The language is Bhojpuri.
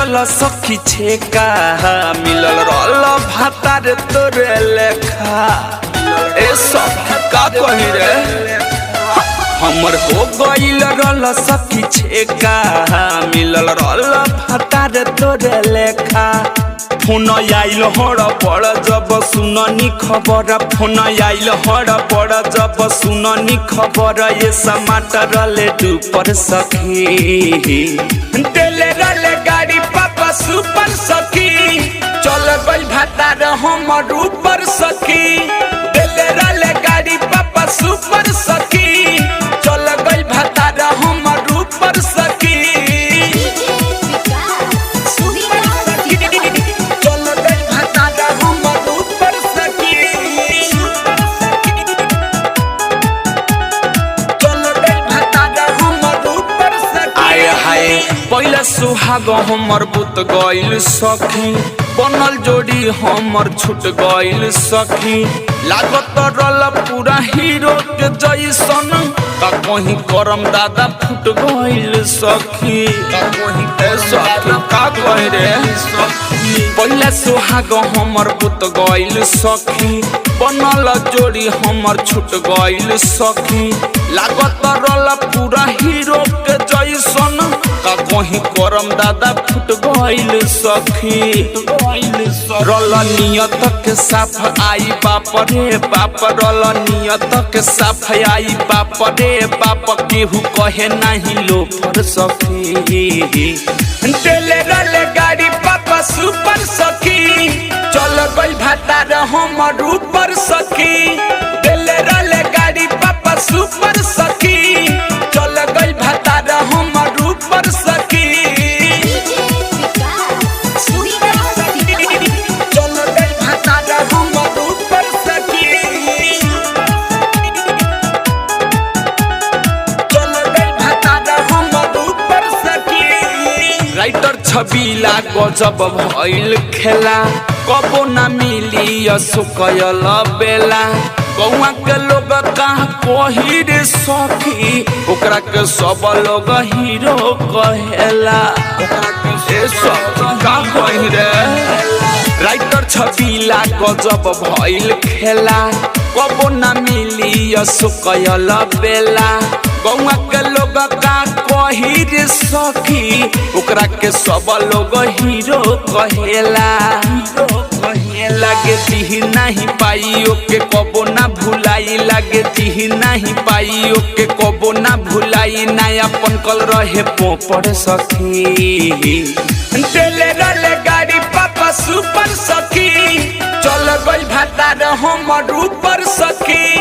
रल सखी छेका मिलल रल भातार तोरे लेखा। ए सब का कही रे हमर हो गइल रल सखी छेका मिलल रल भातार तोरे लेखा। फोन आइल हड़ पड़ जब सुननी खबर फोन आइल हड़ पड़ जब सुननी खबर ये समाटर ले डूपर सखी तेले रले गाड़ी पापा सुपर सखी चल गइल भातार हमर ऊपर सखी तेले रले गाड़ी पापा सुपर सखी चल गइल भातार हमर ऊपर सखी। पहले सुहाग हमर बुत गइल सखी बनल जोड़ी हमर छूट गइल सखी लागत रल पूरा हीरो के जैसन का कहीं करम दादा फूट गइल सखी का कहीं का कह रे पहले सुहाग हमर बुत गइल सखी बनल जोड़ी हमर छूट गइल सखी लागत रल पूरा हीरो के जैसन का कहीं करम दादा फूट गइल सखी रल नियत के साफ आई बाप रे बाप रल नियत के साफ आई बाप रे बाप केहू कहे नहीं लो पर सखी तेले रले गाड़ी पापा सुपर सखी चल गइल भातार हमर ऊपर सखी तेले रले गाड़ी पापा सुपर सखी चल गइल भातार हमर ऊपर सखी। राइटर छबीला गजब भइल खेला कबो ना मिली असुकयल बेला गौआ के लोग कहाँ कही रे सखी ओकरा के सब लोग हीरो कहेला ओकरा के सब का कही रे राइटर छबीला गजब भइल खेला कबो ना मिली असुकयल बेला गौआ के लोग का कही रे सखी ओकरा के सब लोग हीरो कहेला लागे दिही नहीं पाई ओके कबो ना भुलाई लागे दिही नहीं पाई ओके कबो ना भुलाई ना अपन कल रहे पोपड़ सखी तेले रले गाड़ी पापा सुपर सखी चल गइल भातार हमर ऊपर सखी।